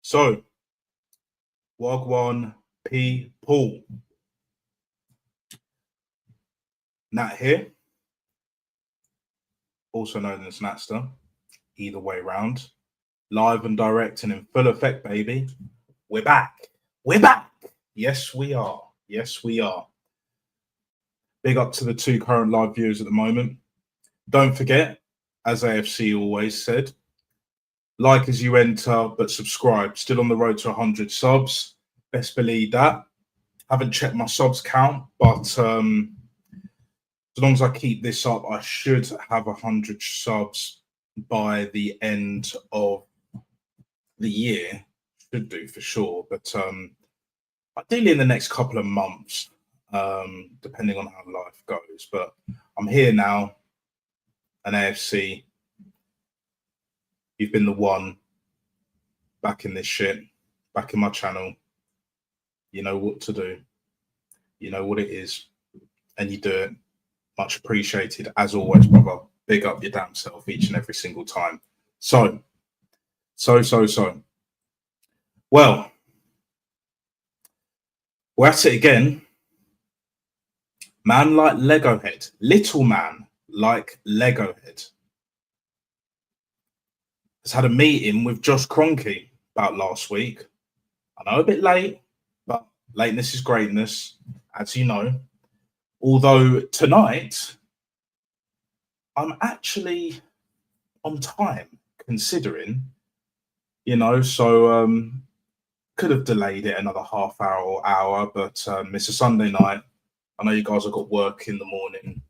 So, Wagwan people. Nat here, also known as Natster, either way round. Live and direct and in full effect, baby. We're back. We're back. Yes, we are. Yes, we are. Big up to the two current live viewers at the moment. Don't forget, as AFC always said, like as you enter, but subscribe. Still on the road to 100 subs. Best believe that. Haven't checked my subs count, but as long as I keep this up, I should have 100 subs by the end of the year. Should do for sure, but ideally in the next couple of months, depending on how life goes. But I'm here now, an AFC. You've been the one back in this shit, back in my channel. You know what to do. You know what it is, and you do it. Much appreciated, as always, brother. Big up your damn self each and every single time. So. Well, we're at it again. Man like Legohead. Little man like Legohead has had a meeting with Josh Kroenke about last week. I know a bit late, but lateness is greatness, as you know. Although tonight, I'm actually on time, considering, so could have delayed it another half hour or hour, but it's a Sunday night. I know you guys have got work in the morning,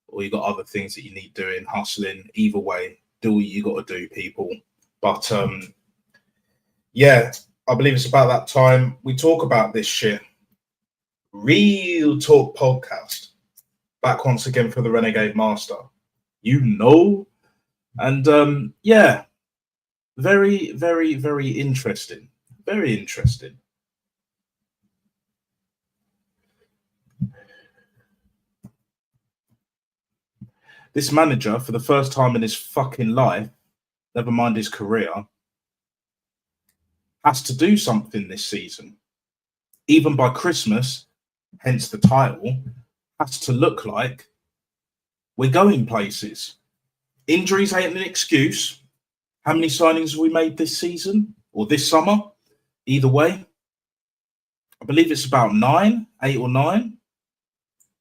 or you got other things that you need doing, hustling. Either way, do what you got to do, people. But yeah, I believe it's about that time we talk about this shit. Real Talk Podcast. Back once again for the Renegade Master. And yeah, very, very, very interesting. Very interesting. This manager, for the first time in his fucking life, never mind his career, has to do something this season. Even by Christmas, hence the title, has to look like we're going places. Injuries ain't an excuse. How many signings have we made this season or this summer? Either way, I believe it's about 8 or 9.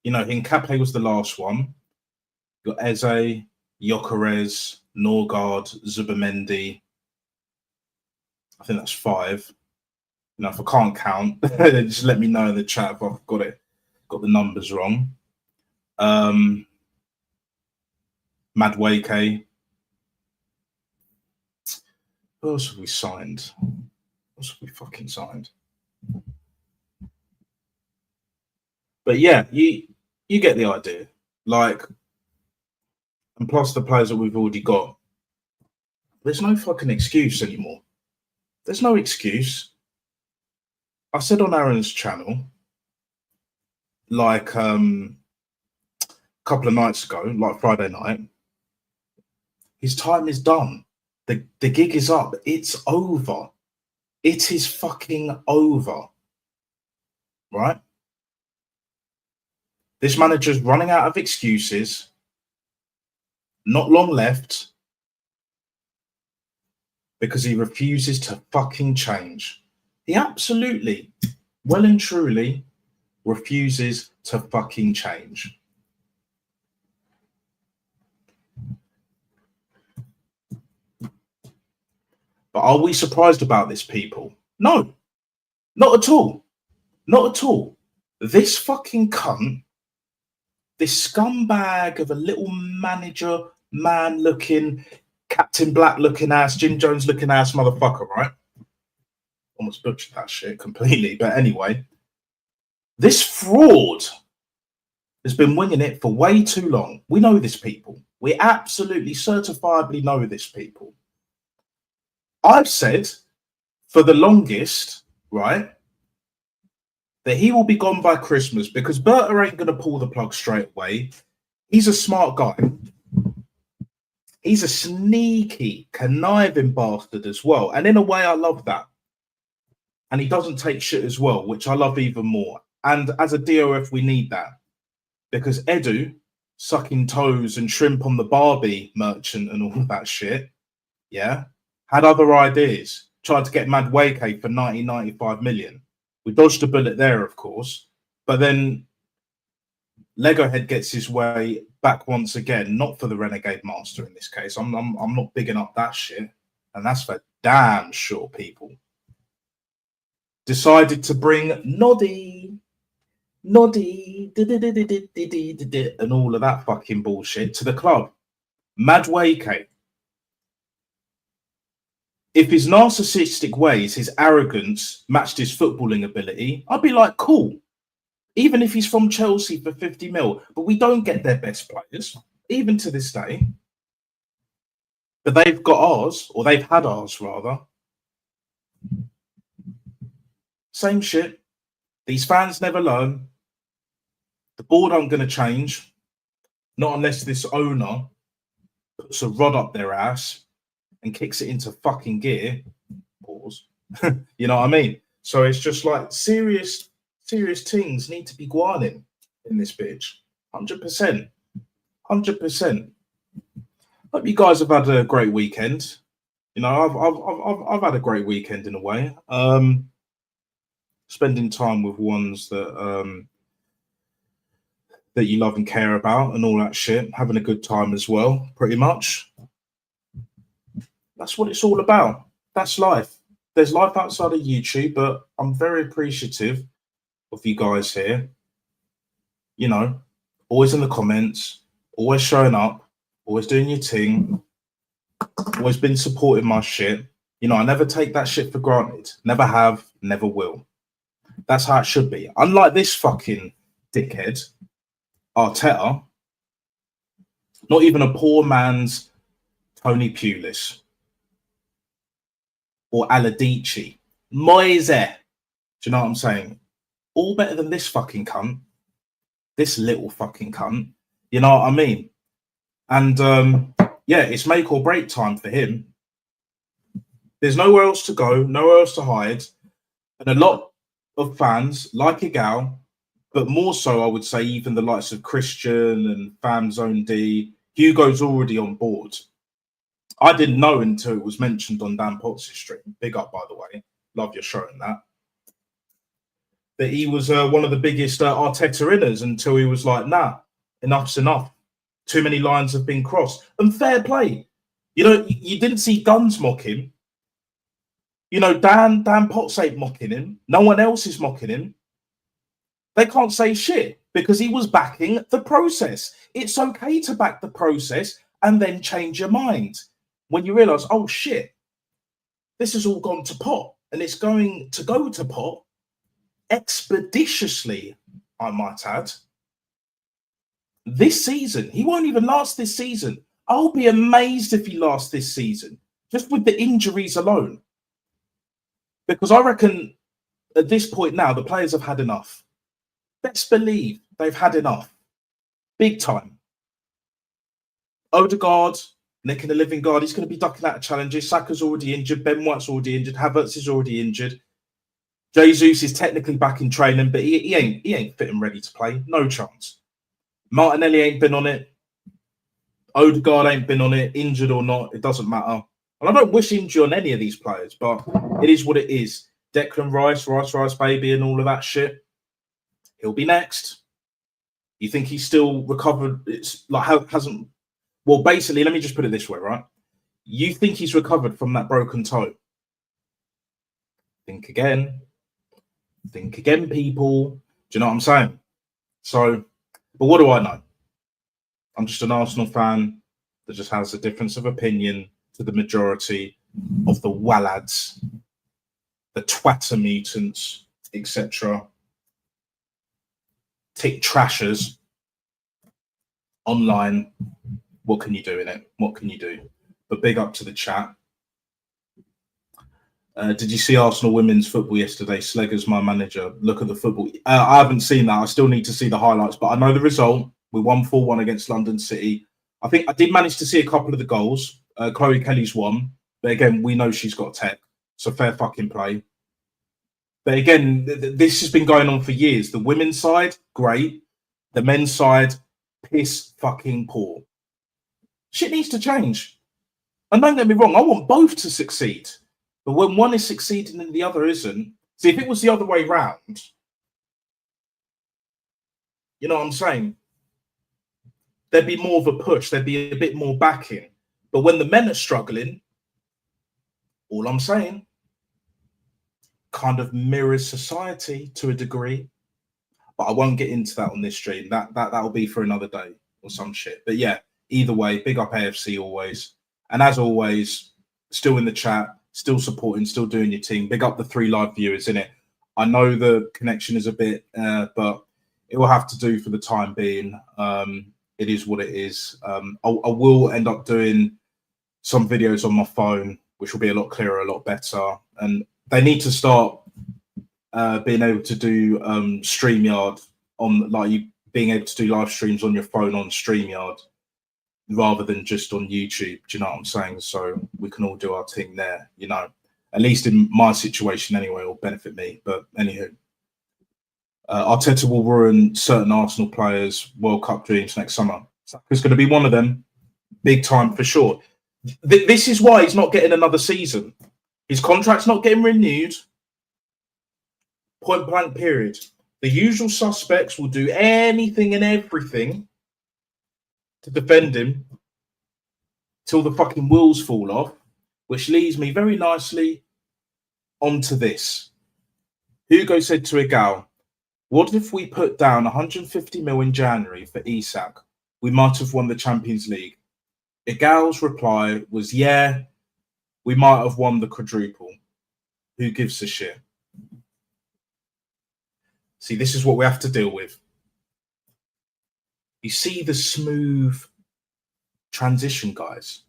Hincapié was the last one. You got Eze, Gyökeres, Norgard, Zubimendi. I think that's 5. If I can't count, just let me know in the chat if I've got the numbers wrong. Madueke. Who else have we signed? What else have we fucking signed? But yeah, you get the idea. And plus the players that we've already got. There's no fucking excuse anymore. There's no excuse. I said on Aaron's channel, a couple of nights ago, like Friday night, his time is done. The gig is up. It's over. It is fucking over. Right? This manager's running out of excuses. Not long left. Because he refuses to fucking change. He absolutely, well and truly, refuses to fucking change. But are we surprised about this, people? No, not at all. Not at all. This fucking cunt, this scumbag of a little manager, man-looking, Captain Black-looking ass, Jim Jones-looking ass motherfucker, right? Almost butchered that shit completely. But anyway, this fraud has been winging it for way too long. We know this, people. We absolutely certifiably know this, people. I've said for the longest, right, that he will be gone by Christmas because Berta ain't going to pull the plug straight away. He's a smart guy. He's a sneaky, conniving bastard as well. And in a way, I love that. And he doesn't take shit as well, which I love even more. And as a DOF, we need that because Edu sucking toes and shrimp on the Barbie merchant and all of that shit, yeah, had other ideas. Tried to get Madueke for 95 million. We dodged a bullet there, of course, but then Legohead gets his way back once again, not for the Renegade Master in this case. I'm not bigging up that shit, and that's for damn sure, people. Decided to bring Noddy, and all of that fucking bullshit to the club. Madueke. If his narcissistic ways, his arrogance matched his footballing ability, I'd be like, cool. Even if he's from Chelsea for 50 mil, but we don't get their best players, even to this day. But they've got ours, or they've had ours rather. Same shit. These fans never learn. The board aren't going to change, not unless this owner puts a rod up their ass and kicks it into fucking gear. Pause. You know what I mean? So it's just like serious things need to be guaning in this bitch. 100%. 100%. Hope you guys have had a great weekend. You know, I've had a great weekend in a way. Spending time with ones that that you love and care about and all that shit. Having a good time as well, pretty much. That's what it's all about. That's life. There's life outside of YouTube, but I'm very appreciative of you guys here. You know, always in the comments, always showing up, always doing your thing, always been supporting my shit. You know, I never take that shit for granted. Never have, never will. That's how it should be. Unlike this fucking dickhead, Arteta, not even a poor man's Tony Pulis or Aladici. Moise. Do you know what I'm saying? All better than this fucking cunt. This little fucking cunt. You know what I mean? And yeah, it's make or break time for him. There's nowhere else to go, nowhere else to hide. And a lot of fans, like Igal, but more so, I would say, even the likes of Christian and Fam Zone D, Hugo's already on board. I didn't know until it was mentioned on Dan Potts' stream. Big up, by the way. Love your showing that. That he was one of the biggest Arteta inners until he was like, nah, enough's enough. Too many lines have been crossed. And fair play. You know, you didn't see Guns mock him. You know, Dan Potts ain't mocking him. No one else is mocking him. They can't say shit because he was backing the process. It's okay to back the process and then change your mind when you realise, oh shit, this has all gone to pot and it's going to go to pot expeditiously, I might add. This season, he won't even last this season. I'll be amazed if he lasts this season, just with the injuries alone. Because I reckon at this point now, the players have had enough. Best believe they've had enough. Big time. Odegaard, nicking a living guard, he's going to be ducking out of challenges. Saka's already injured. Ben White's already injured. Havertz is already injured. Jesus is technically back in training, but he ain't fit and ready to play. No chance. Martinelli ain't been on it. Odegaard ain't been on it. Injured or not, it doesn't matter. And I don't wish injury on any of these players, but it is what it is. Declan Rice, baby, and all of that shit. He'll be next. You think he's still recovered? It's like hasn't. Well, basically, let me just put it this way, right? You think he's recovered from that broken toe? Think again. Think again, people. Do you know what I'm saying? So, but what do I know? I'm just an Arsenal fan that just has a difference of opinion to the majority of the wallads, the twatter mutants, etc. Tick trashers online. What can you do in it? What can you do? But big up to the chat. Did you see Arsenal women's football yesterday? Slegger's my manager. Look at the football. I haven't seen that. I still need to see the highlights, but I know the result. We won 4-1 against London City. I think I did manage to see a couple of the goals. Chloe Kelly's won. But again, we know she's got tech. So fair fucking play. But again, this has been going on for years. The women's side, great. The men's side, piss fucking poor. Shit needs to change. And don't get me wrong, I want both to succeed. But when one is succeeding and the other isn't, see, if it was the other way round, you know what I'm saying? There'd be more of a push. There'd be a bit more backing. But when the men are struggling, all I'm saying, kind of mirrors society to a degree. But I won't get into that on this stream. That'll be for another day or some shit. But yeah, either way, big up AFC always. And as always, still in the chat, still supporting, still doing your thing. Big up the 3 live viewers, innit? I know the connection is a bit, but it will have to do for the time being. It is what it is. I will end up doing some videos on my phone, which will be a lot clearer, a lot better. And they need to start being able to do StreamYard on, like, you being able to do live streams on your phone on StreamYard rather than just on YouTube. Do you know what I'm saying? So we can all do our thing there, you know. At least in my situation anyway, it'll benefit me. But anywho, Arteta will ruin certain Arsenal players' World Cup dreams next summer. It's going to be one of them, big time for sure. This is why he's not getting another season. His contract's not getting renewed. Point blank period. The usual suspects will do anything and everything to defend him till the fucking wheels fall off, which leads me very nicely onto this. Hugo said to Igal, what if we put down 150 mil in January for Isak? We might have won the Champions League. Igal's reply was, yeah, we might have won the quadruple. Who gives a shit? See, this is what we have to deal with. You see the smooth transition, guys?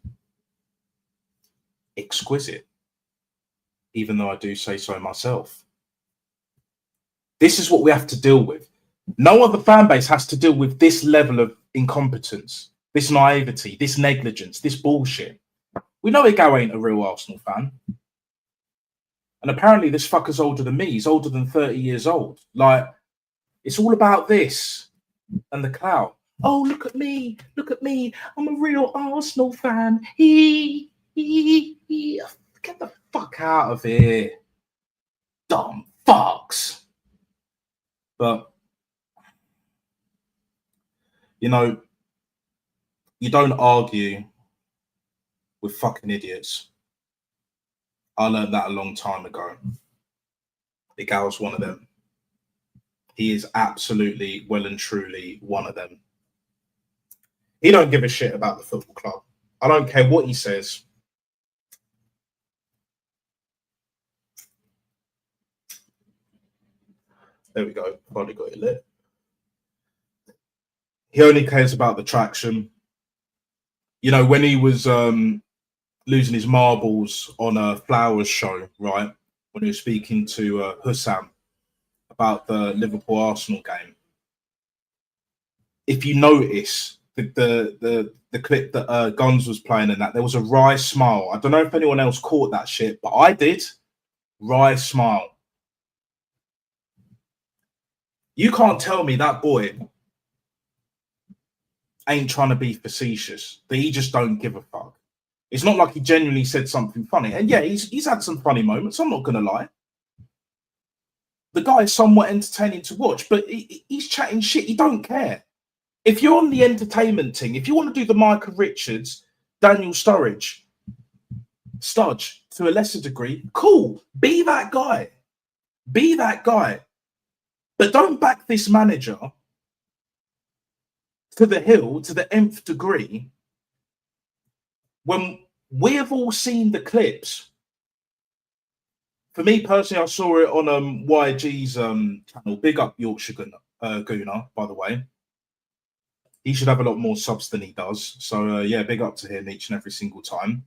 Exquisite. Even though I do say so myself. This is what we have to deal with. No other fan base has to deal with this level of incompetence, this naivety, this negligence, this bullshit. We know Igal ain't a real Arsenal fan. And apparently this fucker's older than me. He's older than 30 years old. Like, it's all about this and the clout. Oh, look at me. Look at me. I'm a real Arsenal fan. Get the fuck out of here. Dumb fucks. But, you know, you don't argue with fucking idiots. I learned that a long time ago. Igal's one of them. He is absolutely, well and truly one of them. He don't give a shit about the football club. I don't care what he says. There we go. Finally got it lit. He only cares about the traction. You know, when he was losing his marbles on a Flowers show, right? When he was speaking to Hussam about the Liverpool-Arsenal game. If you notice the clip that Guns was playing in that, there was a wry smile. I don't know if anyone else caught that shit, but I did. Wry smile. You can't tell me that boy ain't trying to be facetious, that he just don't give a fuck. It's not like he genuinely said something funny. And yeah, he's had some funny moments, I'm not going to lie. The guy is somewhat entertaining to watch, but he's chatting shit. He don't care. If you're on the entertainment thing, if you want to do the Micah Richards, Daniel Sturridge, Studge to a lesser degree, cool. Be that guy. Be that guy. But don't back this manager to the hill, to the nth degree, when we have all seen the clips. For me personally, I saw it on YG's channel. Big up Yorkshire Gooner, by the way. He should have a lot more subs than he does. So, yeah, big up to him each and every single time.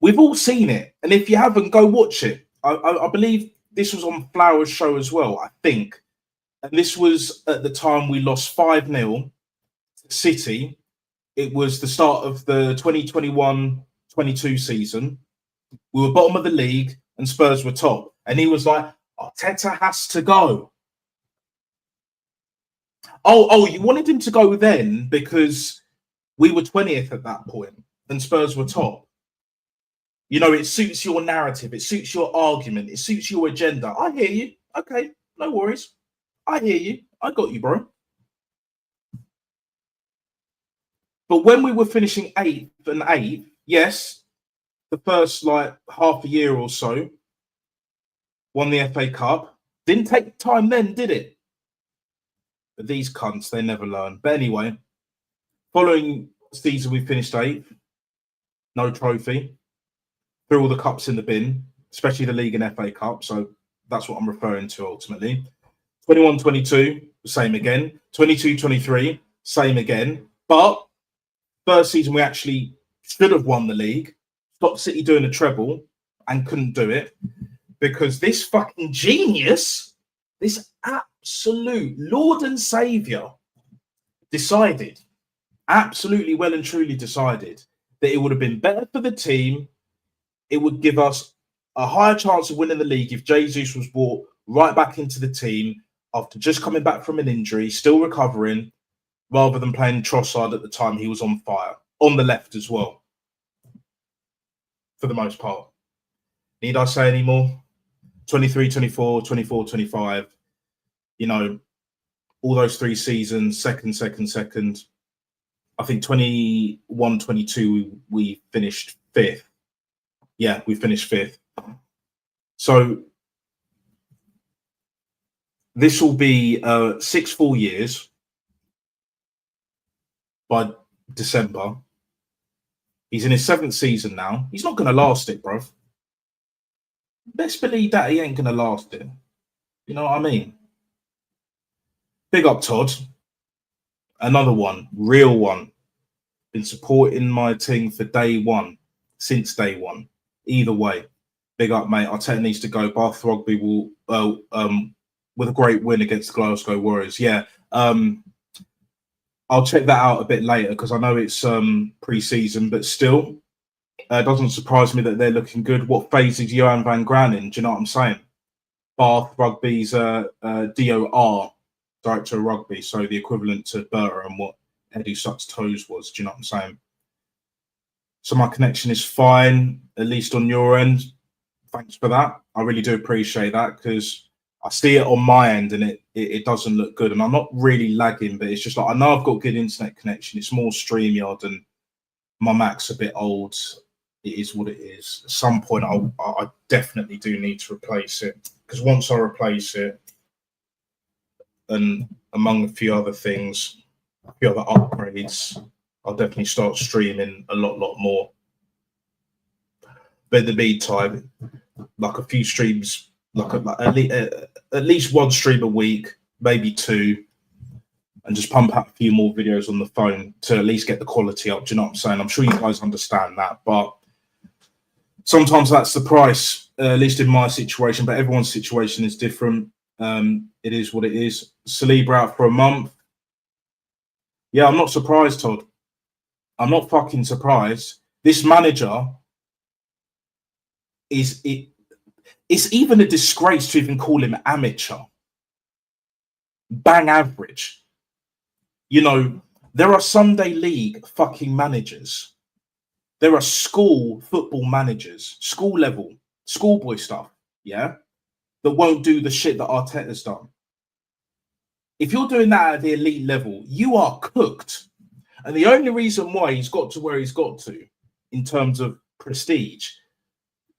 We've all seen it. And if you haven't, go watch it. I believe this was on Flowers' show as well, I think. And this was at the time we lost 5-0 to City. It was the start of the 2021-22 season. We were bottom of the league and Spurs were top. And he was like, Arteta has to go. Oh, you wanted him to go then because we were 20th at that point and Spurs were top. You know, it suits your narrative. It suits your argument. It suits your agenda. I hear you. Okay, no worries. I hear you. I got you, bro. But when we were finishing 8th and 8th, yes, the first like half a year or so, won the FA Cup. Didn't take time then, did it? But these cunts, they never learn. But anyway, following season, we finished 8th. No trophy. Threw all the cups in the bin, especially the league and FA Cup. So that's what I'm referring to ultimately. 21-22, same again. 22-23, same again. But first season, we actually should have won the league. Stopped City doing a treble and couldn't do it because this fucking genius, this absolute Lord and Saviour, decided, absolutely well and truly decided, that it would have been better for the team. It would give us a higher chance of winning the league if Jesus was brought right back into the team after just coming back from an injury, still recovering, rather than playing Trossard at the time. He was on fire, on the left as well, for the most part. Need I say any more? 23-24, 24-25, you know, all those 3 seasons, second. I think 21-22, we finished 5th. Yeah, we finished 5th. So this will be 6 full years by December. He's in his 7th season now. He's not going to last it, bruv. Best believe that he ain't going to last it. You know what I mean? Big up, Todd. Another one, real one. Been supporting my team for day one, since day one. Either way, big up, mate. Arteta needs to go. Bath Rugby will, with a great win against the Glasgow Warriors. Yeah, I'll check that out a bit later because I know it's pre-season, but still, it doesn't surprise me that they're looking good. What phase is Johan van Gran in? Do you know what I'm saying? Bath Rugby's DOR, Director of Rugby, so the equivalent to Berta and what Eddie Sucks Toes was. Do you know what I'm saying? So my connection is fine, at least on your end. Thanks for that. I really do appreciate that because I see it on my end and it doesn't look good. And I'm not really lagging, but it's just like I know I've got good internet connection. It's more StreamYard and my Mac's a bit old. It is what it is. At some point, I definitely do need to replace it because once I replace it, and among a few other things, a few other upgrades, I'll definitely start streaming a lot more. But in the meantime, like a few streams, at least one stream a week, maybe 2, and just pump out a few more videos on the phone to at least get the quality up. Do you know what I'm saying? I'm sure you guys understand that, but sometimes that's the price, at least in my situation, but everyone's situation is different. It is what it is. Saliba out for a month. Yeah, I'm not surprised, Todd. I'm not fucking surprised. This manager it's even a disgrace to even call him amateur. Bang average. You know, there are Sunday League fucking managers. There are school football managers, school level, schoolboy stuff, yeah, that won't do the shit that Arteta's done. If you're doing that at the elite level, you are cooked. And the only reason why he's got to where he's got to in terms of prestige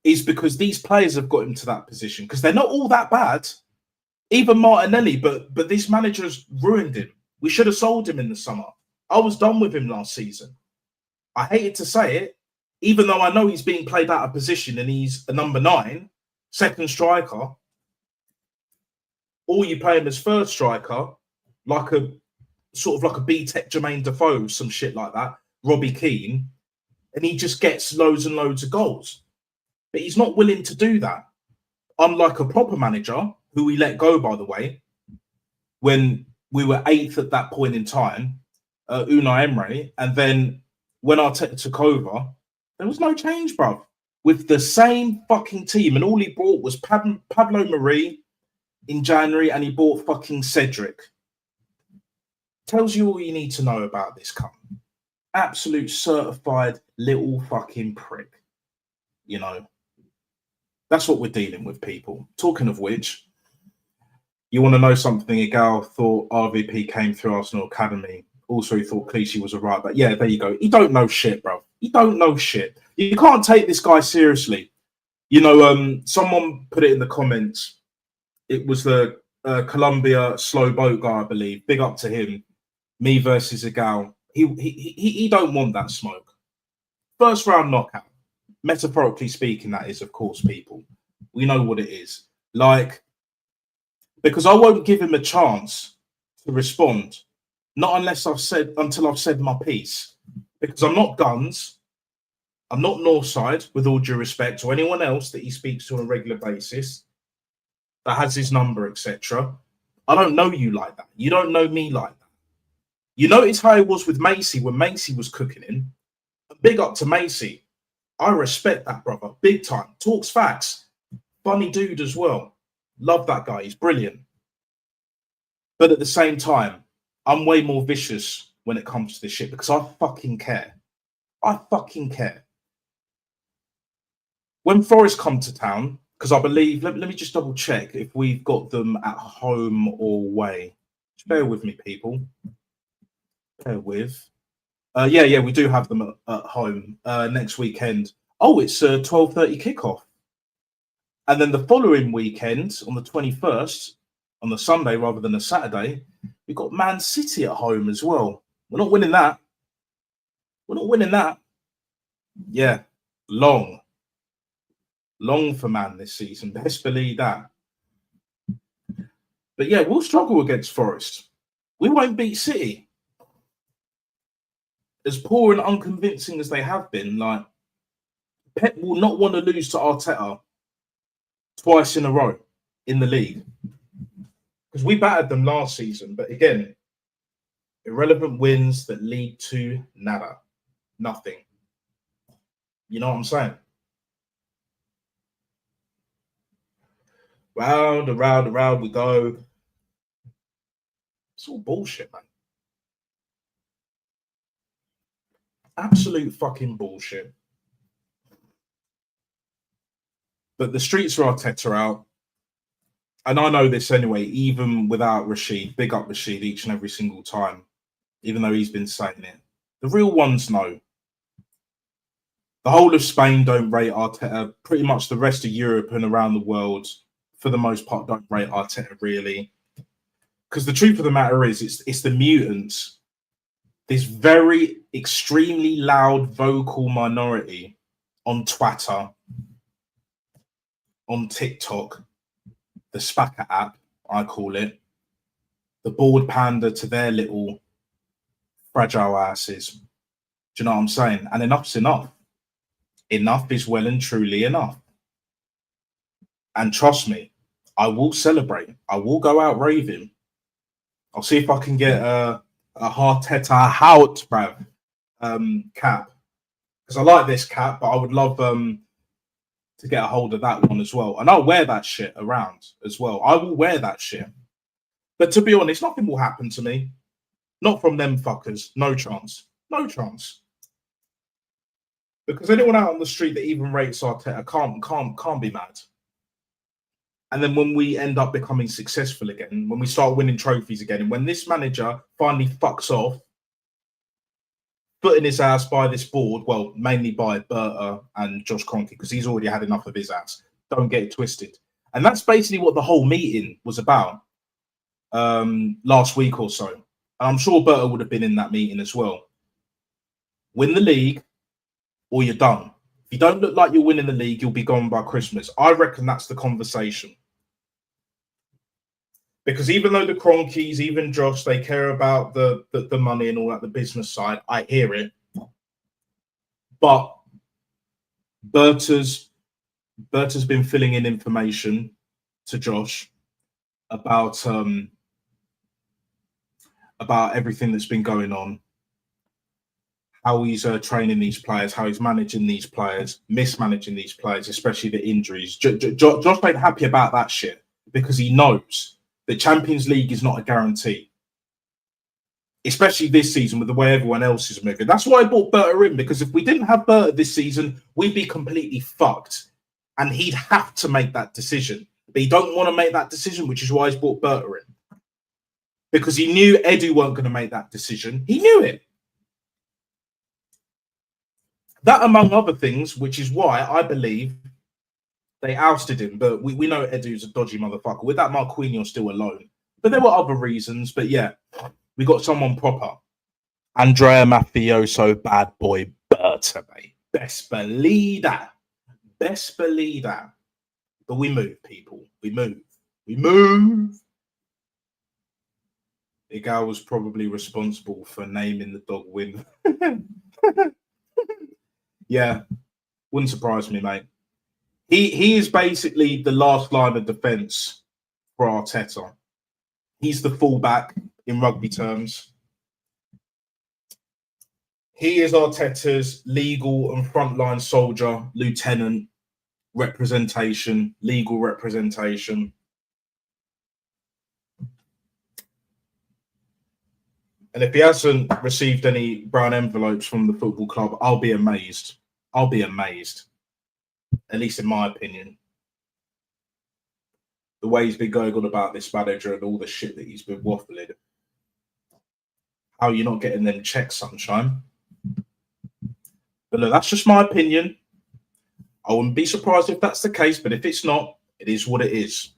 is because these players have got him to that position because they're not all that bad. Even Martinelli, but this manager's ruined him. We should have sold him in the summer. I was done with him last season. I hated to say it, even though I know he's being played out of position and he's a number 9, second striker, or you play him as first striker, like a sort of like a B-Tech Jermaine Defoe, some shit like that, Robbie Keane, and he just gets loads and loads of goals. But he's not willing to do that. Unlike a proper manager, who we let go, by the way, when we were 8th at that point in time, Unai Emery, and then when Arteta took over, there was no change, bruv. With the same fucking team, and all he brought was Pablo Marie, in January and he bought fucking Cedric. Tells you all you need to know about this cunt. Absolute certified little fucking prick. You know, that's what we're dealing with, people. Talking of which, you want to know something? A gal thought RVP came through Arsenal Academy. Also, he thought Clichy was a right back. Yeah, there you go. He don't know shit, bro. He don't know shit. You can't take this guy seriously. You know, someone put it in the comments. It was the Colombia slow boat guy, I believe. Big up to him. Me versus a gal. He don't want that smoke. First round knockout. Metaphorically speaking, that is, of course, people. We know what it is. Like, because I won't give him a chance to respond, not until I've said my piece. Because I'm not Guns, I'm not Northside, with all due respect, or anyone else that he speaks to on a regular basis that has his number, etc. I don't know you like that. You don't know me like that. You notice how it was with Macy when Macy was cooking him. Big up to Macy. I respect that brother, big time. Talks facts. Funny dude as well. Love that guy. He's brilliant. But at the same time, I'm way more vicious when it comes to this shit because I fucking care. I fucking care. When Forest come to town, because I believe, let me just double check if we've got them at home or away. Just bear with me, people. Bear with. Yeah, we do have them at home next weekend. Oh, it's a 12:30 kickoff. And then the following weekend, on the 21st, on the Sunday rather than a Saturday, we've got Man City at home as well. We're not winning that. We're not winning that. Yeah, long for Man this season. Best believe that. But yeah, we'll struggle against Forest. We won't beat City. As poor and unconvincing as they have been, like, Pep will not want to lose to Arteta twice in a row in the league. Because we battered them last season, but again, irrelevant wins that lead to nada. Nothing. You know what I'm saying? Round and round and round we go. It's all bullshit, man. Absolute fucking bullshit. But the streets are Arteta out. And I know this anyway, even without Rashid. Big up Rashid each and every single time, even though he's been saying it. The real ones know. The whole of Spain don't rate Arteta. Pretty much the rest of Europe and around the world, for the most part, don't rate Arteta really. Because the truth of the matter is, it's the mutants, this very extremely loud vocal minority on Twitter, on TikTok, the Spacker app, I call it, the bald panda to their little fragile asses. Do you know what I'm saying? And enough's enough. Enough is well and truly enough. And trust me, I will celebrate. I will go out raving. I'll see if I can get a Arteta Hout, bruv, cap. Because I like this cap, but I would love to get a hold of that one as well. And I'll wear that shit around as well. I will wear that shit. But to be honest, nothing will happen to me. Not from them fuckers. No chance. No chance. Because anyone out on the street that even rates Arteta can't be mad. And then when we end up becoming successful again, when we start winning trophies again, and when this manager finally fucks off, putting his ass by this board, well, mainly by Berta and Josh Kroenke, because he's already had enough of his ass. Don't get it twisted. And that's basically what the whole meeting was about last week or so. And I'm sure Berta would have been in that meeting as well. Win the league or you're done. If you don't look like you're winning the league, you'll be gone by Christmas. I reckon that's the conversation. Because even though the Cronkies, even Josh, they care about the money and all that, the business side, I hear it. But Berta's been filling in information to Josh about everything that's been going on, how he's training these players, how he's managing these players, mismanaging these players, especially the injuries. Josh ain't happy about that shit. because he knows that Champions League is not a guarantee, especially this season with the way everyone else is moving. That's why I brought Berta in, because if we didn't have Berta this season, we'd be completely fucked. And he'd have to make that decision. But he don't want to make that decision, which is why he's brought Berta in. Because he knew Edu weren't going to make that decision. He knew it. That, among other things, which is why I believe they ousted him. But we know Edu's a dodgy motherfucker. With that, Marquinhos still alone. But there were other reasons. But yeah, we got someone proper. Andrea Mafioso, bad boy Berta, mate. Best believe that. Best believe that. But we move, people. We move. We move. Igal was probably responsible for naming the dog Win. Yeah, wouldn't surprise me, mate. He is basically the last line of defence for Arteta. He's the fullback in rugby terms. He is Arteta's legal and frontline soldier, lieutenant, representation, legal representation. And if he hasn't received any brown envelopes from the football club, I'll be amazed. I'll be amazed. At least in my opinion. The way he's been going on about this manager and all the shit that he's been waffling. How are you not getting them checks, sunshine? But look, that's just my opinion. I wouldn't be surprised if that's the case, but if it's not, it is what it is.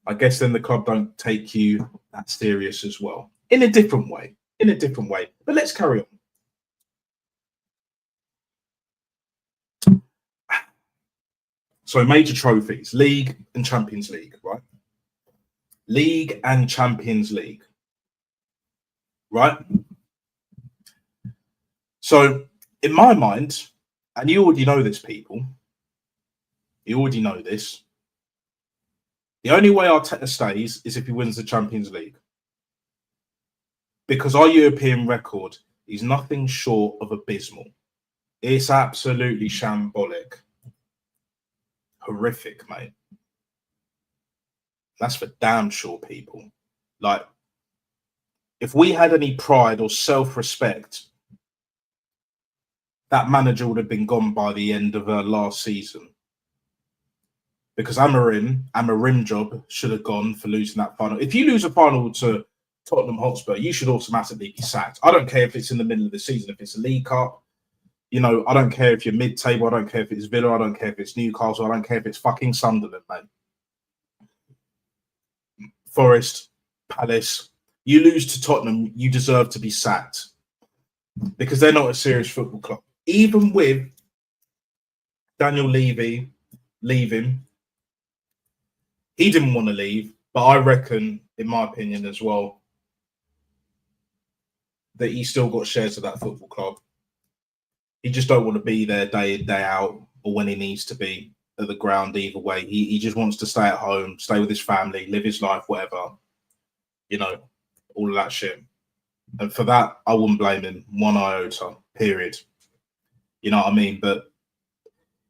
I guess then the club don't take you that serious as well. In a different way. In a different way. But let's carry on. So major trophies, League and Champions League, right? League and Champions League. Right? So in my mind, and you already know this, people, you already know this, the only way Arteta stays is if he wins the Champions League. Because our European record is nothing short of abysmal. It's absolutely shambolic. Horrific, mate. That's for damn sure, people. Like, if we had any pride or self-respect, that manager would have been gone by the end of last season. Because Amorim job should have gone for losing that final. If you lose a final to Tottenham Hotspur, you should automatically be sacked. I don't care if it's in the middle of the season, if it's a League Cup. You know, I don't care if you're mid-table. I don't care if it's Villa. I don't care if it's Newcastle. I don't care if it's fucking Sunderland, mate. Forest, Palace. You lose to Tottenham, you deserve to be sacked. Because they're not a serious football club. Even with Daniel Levy leaving, he didn't want to leave. But I reckon, in my opinion as well, that he's still got shares of that football club. He just don't want to be there day in, day out, or when he needs to be at the ground either way. He just wants to stay at home, stay with his family, live his life, whatever. You know, all of that shit. And for that, I wouldn't blame him one iota, period. You know what I mean? But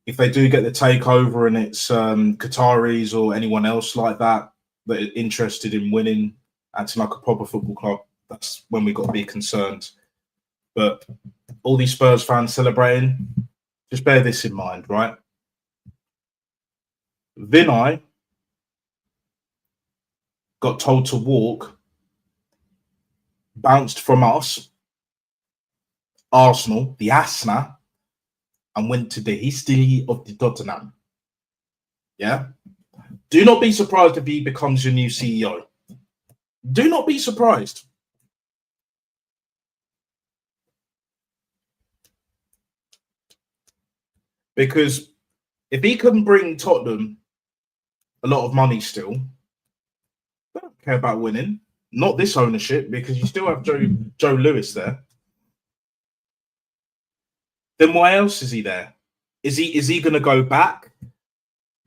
if they do get the takeover and it's Qataris or anyone else like that that are interested in winning, acting like a proper football club, that's when we've got to be concerned. But all these Spurs fans celebrating, just bear this in mind, right? Vinay got told to walk, bounced from us, Arsenal, the Asna, and went to the history of the Tottenham. Yeah? Do not be surprised if he becomes your new CEO. Do not be surprised. Because if he can bring Tottenham a lot of money still, they don't care about winning. Not this ownership, because you still have Joe Lewis there. Then why else is he there? Is he going to go back,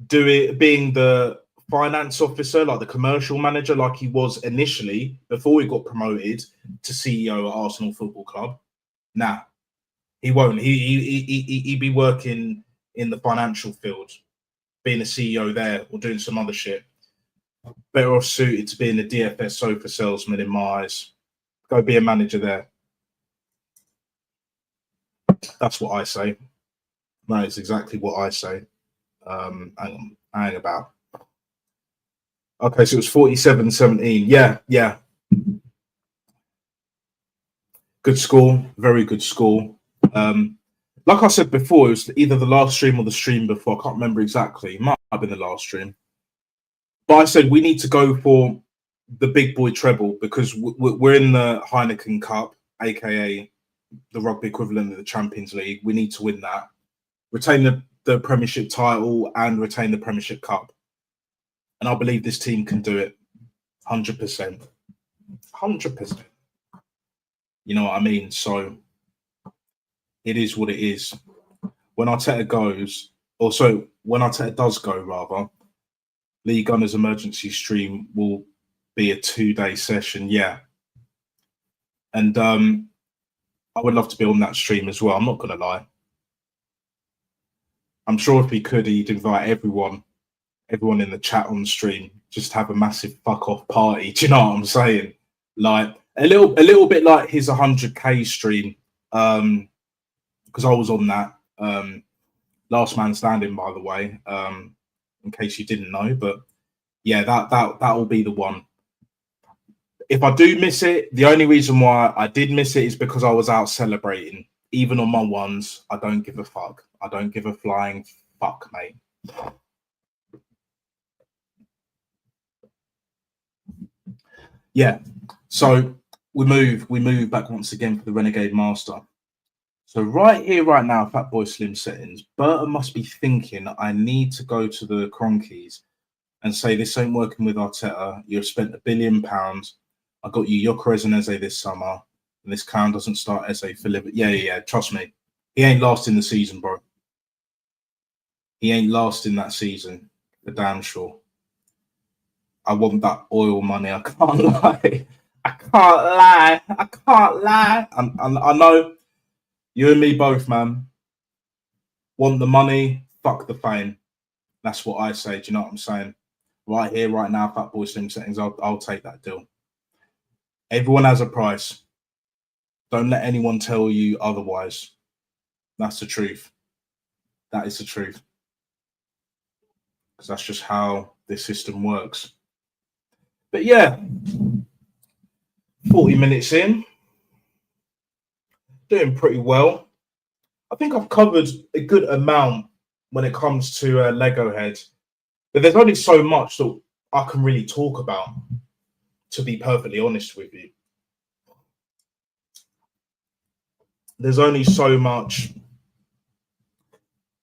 being the finance officer, like the commercial manager, like he was initially before he got promoted to CEO at Arsenal Football Club? Nah, he won't. He'd be working in the financial field, being a CEO there or doing some other shit. Better off suited to being a DFS sofa salesman in my eyes. Go be a manager there. That's what I say. That is exactly what I say. Hang about. Okay, so it was 47-17. Yeah. Good score. Very good score. Like I said before, it was either the last stream or the stream before. I can't remember exactly. It might have been the last stream. But I said we need to go for the big boy treble because we're in the Heineken Cup, aka the rugby equivalent of the Champions League. We need to win that, retain the Premiership title, and retain the Premiership Cup. And I believe this team can do it, 100%, 100%. You know what I mean? So it is what it is. When Arteta goes, also when Arteta does go, rather, Lee Gunner's emergency stream will be a 2-day session. Yeah. And I would love to be on that stream as well. I'm not going to lie. I'm sure if he could, he'd invite everyone in the chat on the stream, just have a massive fuck off party. Do you know what I'm saying? Like a little bit like his 100k stream. Because I was on that. Last man standing, by the way, in case you didn't know. But yeah, that will be the one. If I do miss it, the only reason why I did miss it is because I was out celebrating. Even on my ones, I don't give a fuck. I don't give a flying fuck, mate. Yeah. So we move back once again for the Renegade Master. So right here, right now, Fatboy Slim settings, Burton must be thinking I need to go to the Cronkies and say this ain't working with Arteta. You've spent £1 billion. I got you Gyökeres and Eze this summer, and this clown doesn't start Eze for Liverpool. Yeah. Trust me, he ain't lasting the season, bro. He ain't lasting that season, for damn sure. I want that oil money. I can't lie. I can't lie. I know you and me both, man. Want the money, fuck the fame. That's what I say. Do you know what I'm saying? Right here, right now, Fatboy Slim settings. I'll take that deal. Everyone has a price. Don't let anyone tell you otherwise. That's the truth. That is the truth. Because that's just how this system works. But yeah, 40 minutes in, doing pretty well. I think I've covered a good amount when it comes to Legohead. But there's only so much that I can really talk about, to be perfectly honest with you. There's only so much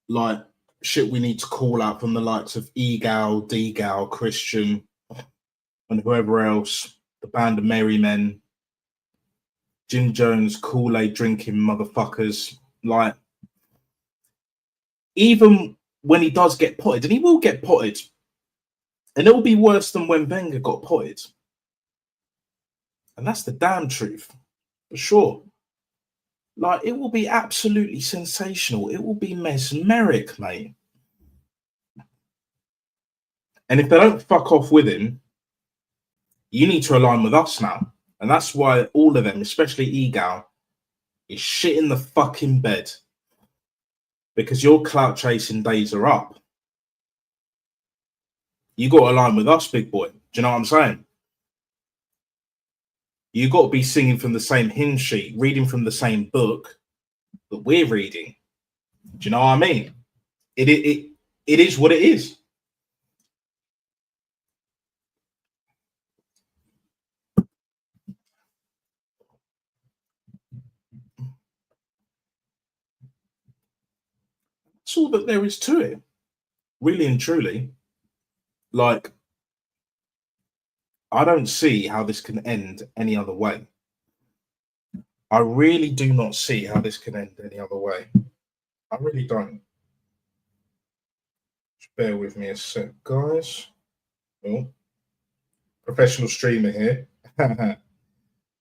like shit we need to call out from the likes of Egal, Degal, Christian, and whoever else, the band of Merry Men, Jim Jones, Kool-Aid drinking motherfuckers. Like, even when he does get potted, and he will get potted, and it'll be worse than when Wenger got potted. And that's the damn truth, for sure. Like, it will be absolutely sensational. It will be mesmeric, mate. And if they don't fuck off with him, you need to align with us now. And that's why all of them, especially Egal, is shit in the fucking bed. Because your clout chasing days are up. You got to align with us, big boy. Do you know what I'm saying? You got to be singing from the same hymn sheet, reading from the same book that we're reading. Do you know what I mean? It is what it is. That's all that there is to it, really and truly. Like, I don't see how this can end any other way. I really do not see how this can end any other way. I really don't. Just bear with me a sec, guys. Oh, professional streamer here.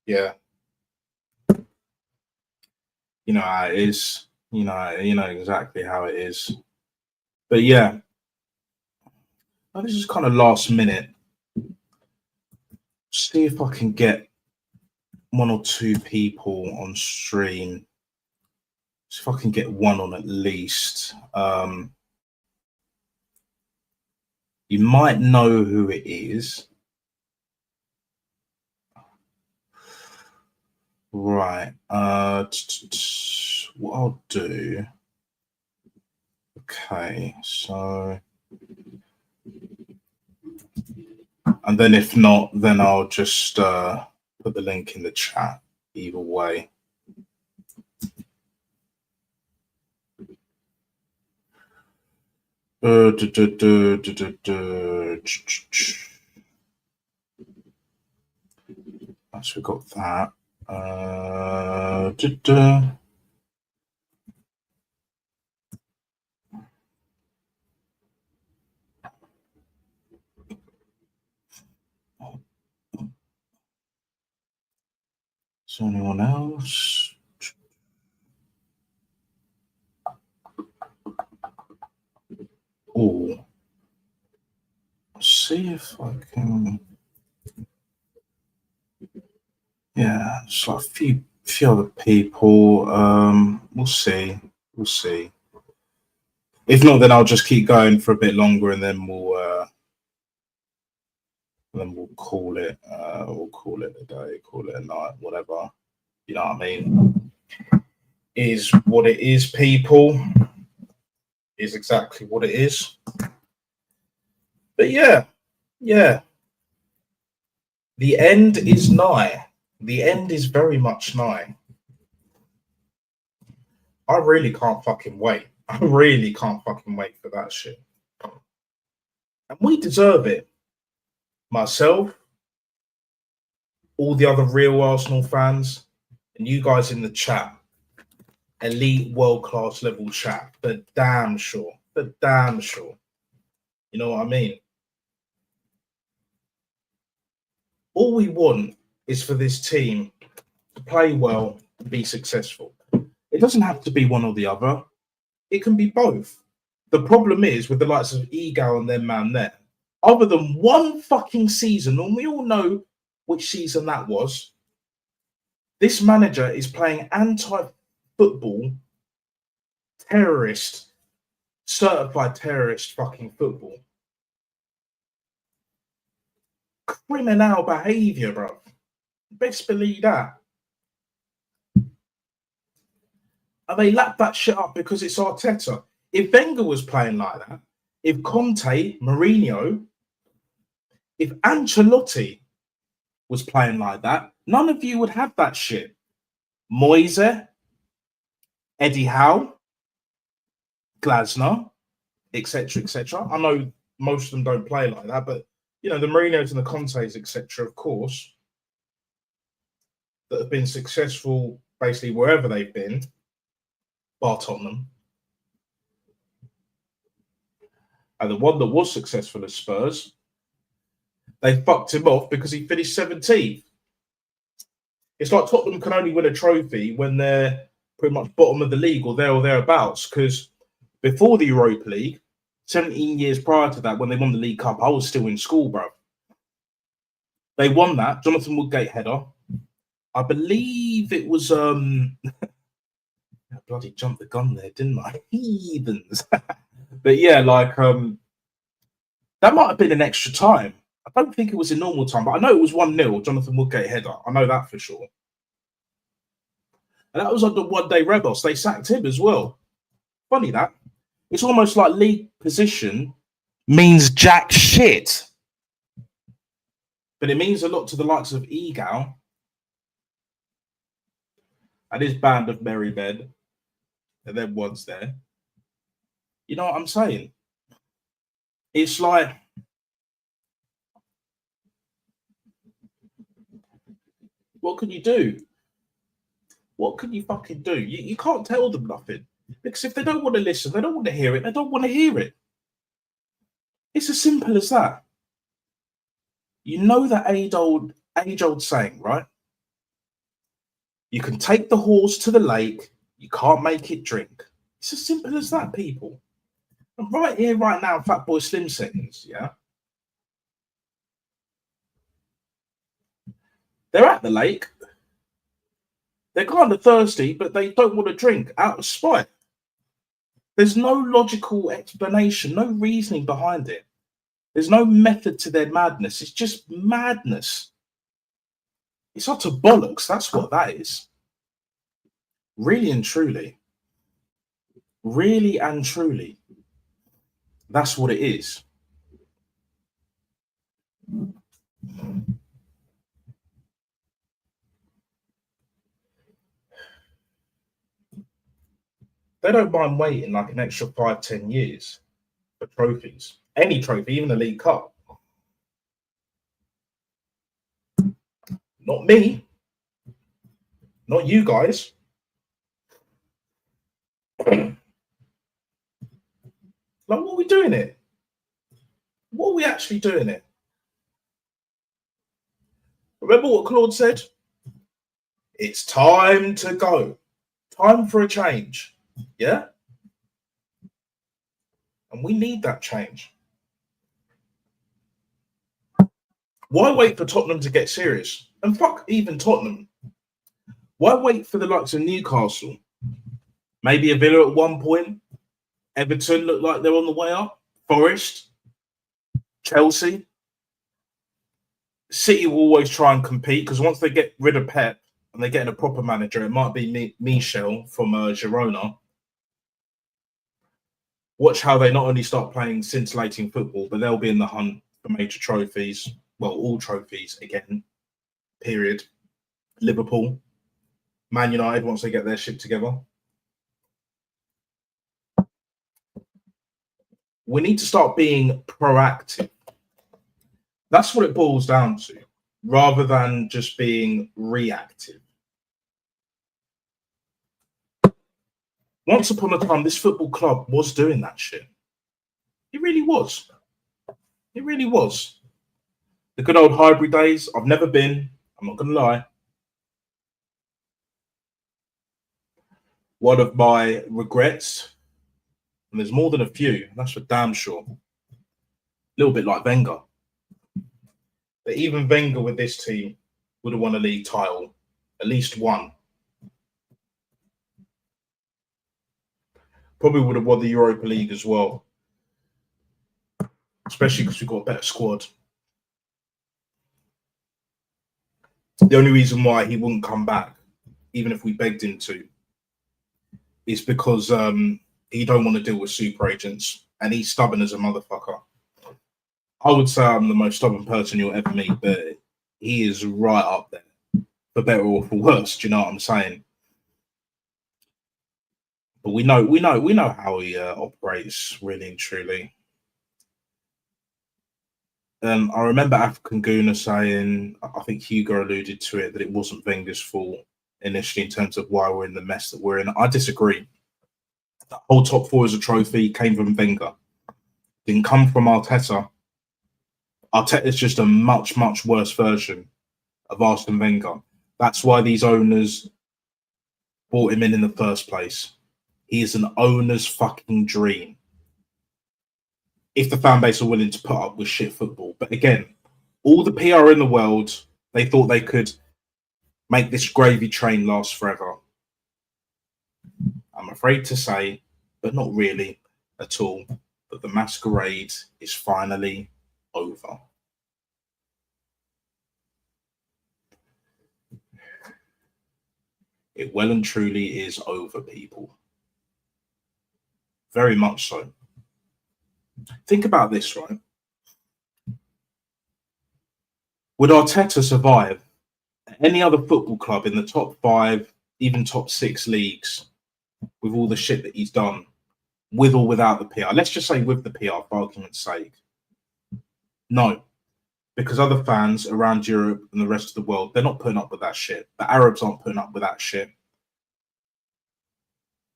Yeah. You know how it is. You know exactly how it is. But yeah, this is kind of last minute. See if I can get one or two people on stream. See if I can get one on at least. You might know who it is. Right. What I'll do. Okay, so. And then if not, then I'll just put the link in the chat either way. So we got that. Is there anyone else? Oh, see if I can. Yeah, it's like a few other people. We'll see. We'll see. If not, then I'll just keep going for a bit longer, and then we'll call it. We'll call it a day, call it a night, whatever. You know what I mean? Is what it is, people. Is exactly what it is. But yeah. The end is nigh. The end is very much nigh. I really can't fucking wait. I really can't fucking wait for that shit. And we deserve it. Myself, all the other real Arsenal fans, and you guys in the chat. Elite world-class level chat. For damn sure. For damn sure. You know what I mean? All we want is for this team to play well and be successful. It doesn't have to be one or the other. It can be both. The problem is with the likes of Egal and their man there, other than one fucking season, and we all know which season that was, this manager is playing anti-football, terrorist, certified terrorist fucking football. Criminal behaviour, bro. Best believe that. And they lap that shit up because it's Arteta. If Wenger was playing like that, if Conte, Mourinho, if Ancelotti was playing like that, none of you would have that shit. Moise, Eddie Howe, Glasner, etc., etc. I know most of them don't play like that, but you know the Mourinhos and the Contes, etc., of course, that have been successful basically wherever they've been, bar Tottenham. And the one that was successful at Spurs, they fucked him off because he finished 17th. It's like Tottenham can only win a trophy when they're pretty much bottom of the league or there or thereabouts. Because before the Europa League, 17 years prior to that, when they won the League Cup, I was still in school, bro. They won that. Jonathan Woodgate header. I believe it was I bloody jumped the gun there, didn't I? Heathens. But yeah, like that might have been an extra time. I don't think it was in normal time, but I know it was 1-0, Jonathan Woodgate header. I know that for sure. And that was on the one-day Rebels. They sacked him as well. Funny that. It's almost like league position means jack shit. But it means a lot to the likes of Egal and his band of merry men. And then one's there. You know what I'm saying? It's like what can you do? What can you fucking do? You can't tell them nothing. Because if they don't want to listen, they don't want to hear it, they don't want to hear it. It's as simple as that. You know that age-old saying, right? You can take the horse to the lake, you can't make it drink. It's as simple as that, people. And right here, right now, Fatboy Slim seconds, yeah? They're at the lake. They're kind of thirsty, but they don't want to drink out of spite. There's no logical explanation, no reasoning behind it. There's no method to their madness. It's just madness. It's utter bollocks. That's what that is. Really and truly. Really and truly. That's what it is. They don't mind waiting like an extra 5-10 years for trophies. Any trophy, even the League Cup. Not me. Not you guys. Like, what are we doing it? What are we actually doing it? Remember what Claude said? It's time to go. Time for a change. Yeah? And we need that change. Why wait for Tottenham to get serious? And fuck even Tottenham. Why wait for the likes of Newcastle? Maybe a Villa at one point. Everton look like they're on the way up. Forest. Chelsea. City will always try and compete because once they get rid of Pep and they get in a proper manager, it might be Michel from Girona. Watch how they not only start playing scintillating football, but they'll be in the hunt for major trophies. Well, all trophies again, period. Liverpool, Man United, once they get their shit together. We need to start being proactive. That's what it boils down to, rather than just being reactive. Once upon a time, this football club was doing that shit. It really was. It really was. The good old Highbury days, I've never been, I'm not going to lie. One of my regrets, and there's more than a few, that's for damn sure. A little bit like Wenger. But even Wenger with this team would have won a league title, at least one. Probably would have won the Europa League as well, especially because we've got a better squad. The only reason why he wouldn't come back, even if we begged him to, is because he don't want to deal with super agents, and he's stubborn as a motherfucker. I would say I'm the most stubborn person you'll ever meet, but he is right up there, for better or for worse. Do you know what I'm saying? But we know how he operates, really and truly. I remember African Guna saying, I think Hugo alluded to it, that it wasn't Wenger's fault initially in terms of why we're in the mess that we're in. I disagree. The whole top four as a trophy came from Wenger. Didn't come from Arteta. Arteta's just a much, much worse version of Arsene Wenger. That's why these owners brought him in the first place. He is an owner's fucking dream. If the fan base are willing to put up with shit football. But again, all the PR in the world, they thought they could make this gravy train last forever. I'm afraid to say, but not really at all, that the masquerade is finally over. It well and truly is over, people. Very much so. Think about this, right? Would Arteta survive any other football club in the top 5, even top 6 leagues with all the shit that he's done, with or without the PR? Let's just say with the PR, for argument's sake. No, because other fans around Europe and the rest of the world, they're not putting up with that shit. The Arabs aren't putting up with that shit.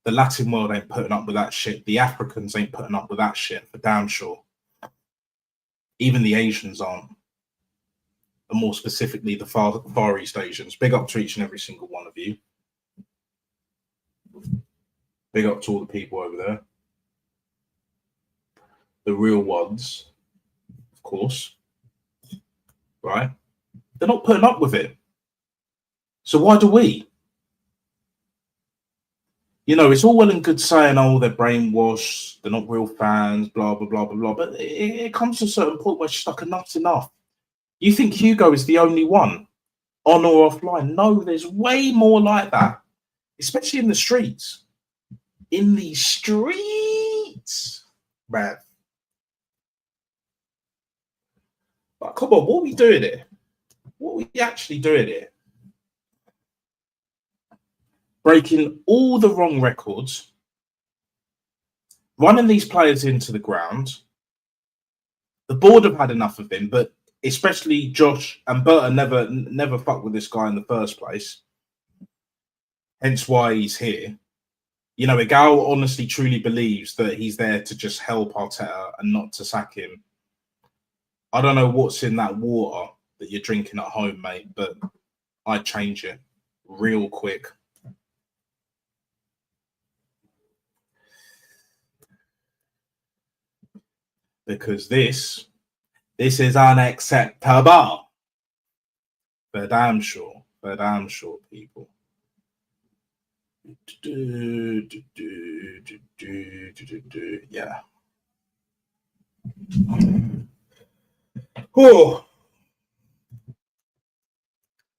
The Latin world ain't putting up with that shit. The Africans ain't putting up with that shit, for damn sure. Even the Asians aren't. And more specifically, the Far East Asians. Big up to each and every single one of you. Big up to all the people over there. The real ones, of course. Right? They're not putting up with it. So why do we? You know, it's all well and good saying, oh, they're brainwashed, they're not real fans, blah, blah, blah, blah, blah. But it comes to a certain point where it's like, enough's enough. You think Hugo is the only one, on or offline? No, there's way more like that, especially in the streets. In the streets, man. Like, come on, what are we doing here? What are we actually doing here? Breaking all the wrong records, running these players into the ground. The board have had enough of him, but especially Josh and Burton never fucked with this guy in the first place. Hence why he's here. You know, Igal honestly truly believes that he's there to just help Arteta and not to sack him. I don't know what's in that water that you're drinking at home, mate, but I'd change it real quick. Because this is unacceptable. For damn sure, people. Yeah. Oh.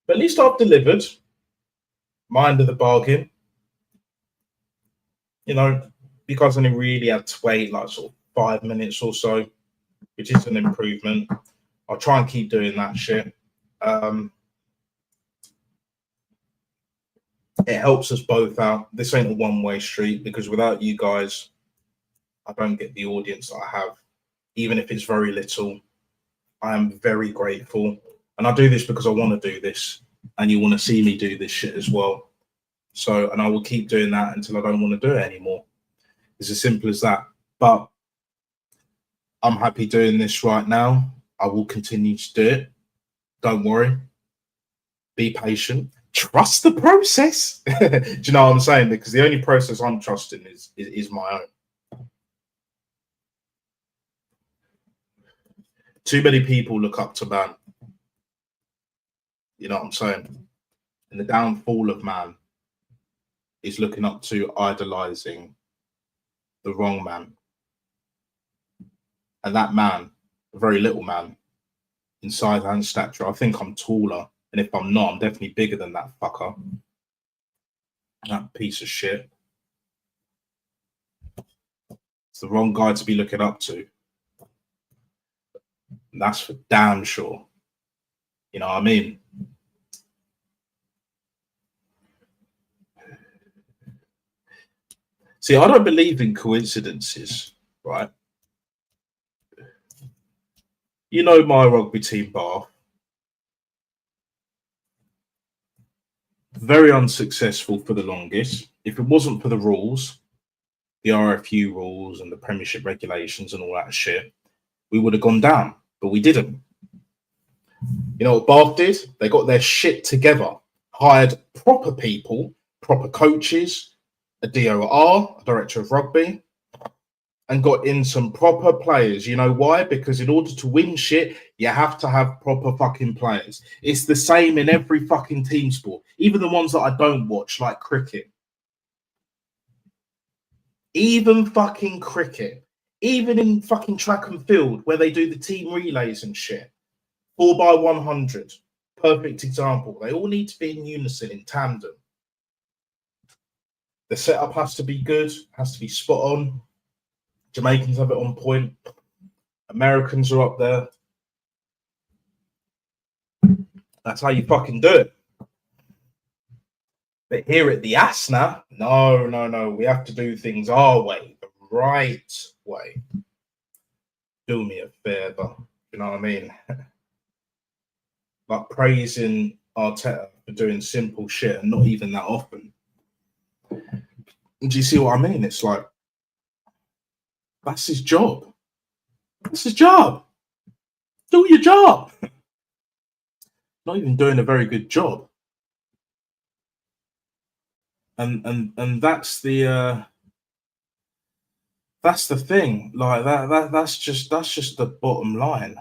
But at least I've delivered. Mind of the bargain. You know, because I only really had to wait like sort of 5 minutes or so, which is an improvement. I'll try and keep doing that shit. It helps us both out. This ain't a one-way street because without you guys, I don't get the audience that I have, even if it's very little. I am very grateful. And I do this because I want to do this. And you want to see me do this shit as well. So, and I will keep doing that until I don't want to do it anymore. It's as simple as that. But I'm happy doing this right now. I will continue to do it. Don't worry. Be patient. Trust the process. Do you know what I'm saying? Because the only process I'm trusting is my own. Too many people look up to man. You know what I'm saying? And the downfall of man is looking up to idolizing the wrong man. And that man, a very little man, in size and stature, I think I'm taller. And if I'm not, I'm definitely bigger than that fucker. That piece of shit. It's the wrong guy to be looking up to. And that's for damn sure. You know what I mean? See, I don't believe in coincidences, right? You know my rugby team, Bath. Very unsuccessful for the longest. If it wasn't for the rules, the RFU rules and the Premiership regulations and all that shit, we would have gone down, but we didn't. You know what Bath did? They got their shit together, hired proper people, proper coaches, a DOR, a director of rugby, and got in some proper players. You know why? Because in order to win shit, you have to have proper fucking players. It's the same in every fucking team sport, even the ones that I don't watch, like cricket. Even fucking cricket. Even in fucking track and field, where they do the team relays and shit. 4x100. Perfect example. They all need to be in unison, in tandem. The setup has to be good, has to be spot on. Jamaicans have it on point. Americans are up there. That's how you fucking do it. But here at the Asna, no. We have to do things our way, the right way. Do me a favour. You know what I mean? Like praising Arteta for doing simple shit and not even that often. Do you see what I mean? It's like, that's his job. That's his job. Do your job. Not even doing a very good job. And that's the thing. Like that's just the bottom line.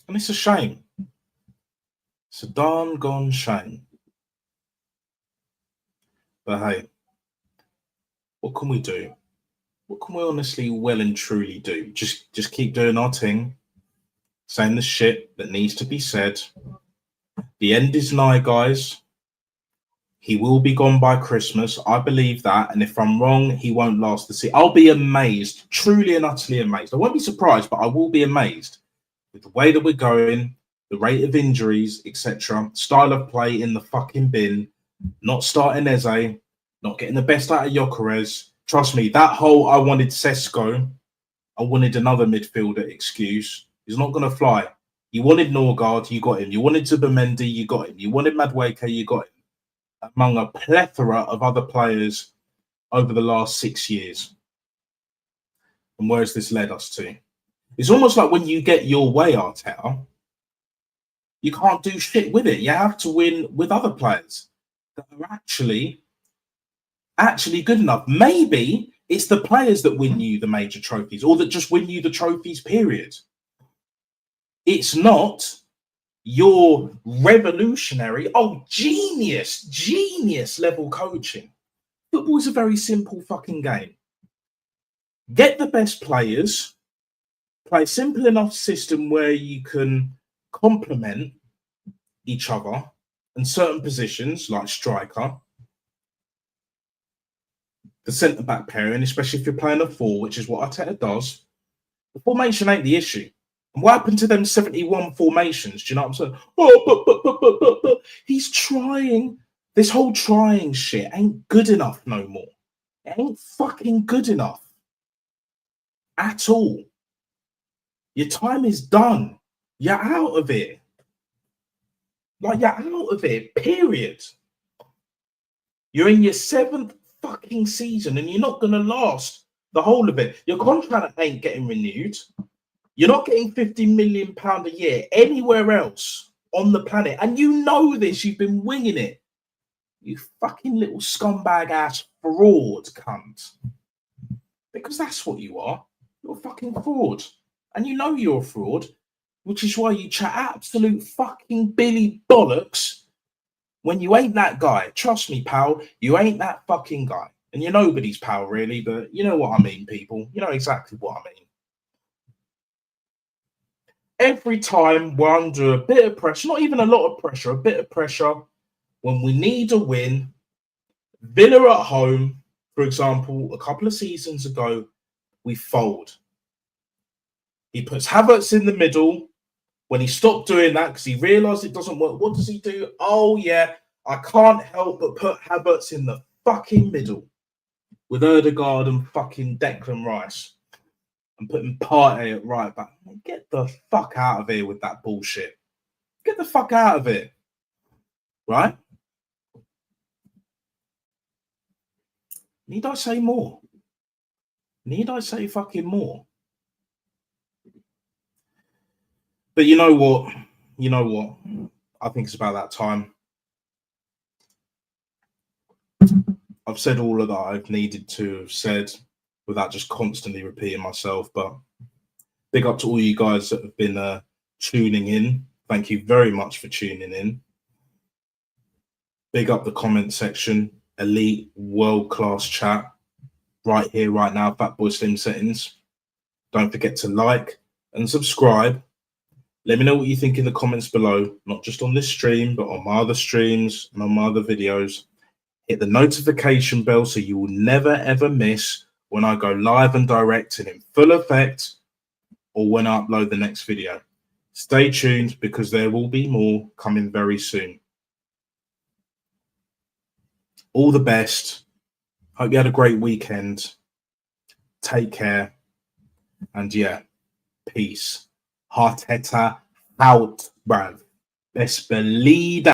And it's a shame. It's a darn gone shame. But hey, what can we do? What can we honestly well and truly do? Just keep doing our thing, saying the shit that needs to be said. The end is nigh, guys. He will be gone by Christmas. I believe that. And if I'm wrong, he won't last the season. I'll be amazed, truly and utterly amazed. I won't be surprised, but I will be amazed with the way that we're going, the rate of injuries, etc. Style of play in the fucking bin, not starting Eze, not getting the best out of Gyökeres. Trust me, that whole I wanted Sesko, I wanted another midfielder excuse is not going to fly. You wanted Norgard, you got him. You wanted Zubimendi, you got him. You wanted Madueke, you got him. Among a plethora of other players over the last 6 years. And where has this led us to? It's almost like when you get your way, Arteta, you can't do shit with it. You have to win with other players that are actually good enough. Maybe it's the players that win you the major trophies or that just win you the trophies, period. It's not your revolutionary, genius level coaching. Football's a very simple fucking game. Get the best players, play a simple enough system where you can complement each other in certain positions, like striker, the centre-back pairing, especially if you're playing a 4, which is what Arteta does. The formation ain't the issue. And what happened to them 71 formations? Do you know what I'm saying? But. He's trying. This whole trying shit ain't good enough no more. It ain't fucking good enough. At all. Your time is done. You're out of it. Like, you're out of it, period. You're in your 7th fucking season and you're not going to last the whole of it. Your contract ain't getting renewed. You're not getting £50 million a year anywhere else on the planet. And you know this. You've been winging it. You fucking little scumbag ass fraud cunt. Because that's what you are. You're a fucking fraud. And you know you're a fraud, which is why you chat absolute fucking Billy bollocks when you ain't that guy. Trust me, pal, you ain't that fucking guy. And you're nobody's pal, really, but you know what I mean, people. You know exactly what I mean. Every time we're under a bit of pressure, not even a lot of pressure, a bit of pressure, when we need a win, Villa at home, for example, a couple of seasons ago, we fold. He puts Havertz in the middle. When he stopped doing that because he realised it doesn't work, what does he do? Oh, yeah, I can't help but put Havertz in the fucking middle with Ødegaard and fucking Declan Rice and putting Partey at right back. Get the fuck out of here with that bullshit. Get the fuck out of it. Right? Need I say more? Need I say fucking more? But you know what? You know what? I think it's about that time. I've said all of that I've needed to have said without just constantly repeating myself. But big up to all you guys that have been tuning in. Thank you very much for tuning in. Big up the comment section. Elite, world-class chat. Right here, right now, Fatboy Slim Settings. Don't forget to like and subscribe. Let me know what you think in the comments below, not just on this stream, but on my other streams and on my other videos. Hit the notification bell so you will never, ever miss when I go live and direct and in full effect or when I upload the next video. Stay tuned because there will be more coming very soon. All the best. Hope you had a great weekend. Take care. And yeah, peace. Arteta out, bruv. Best believe that.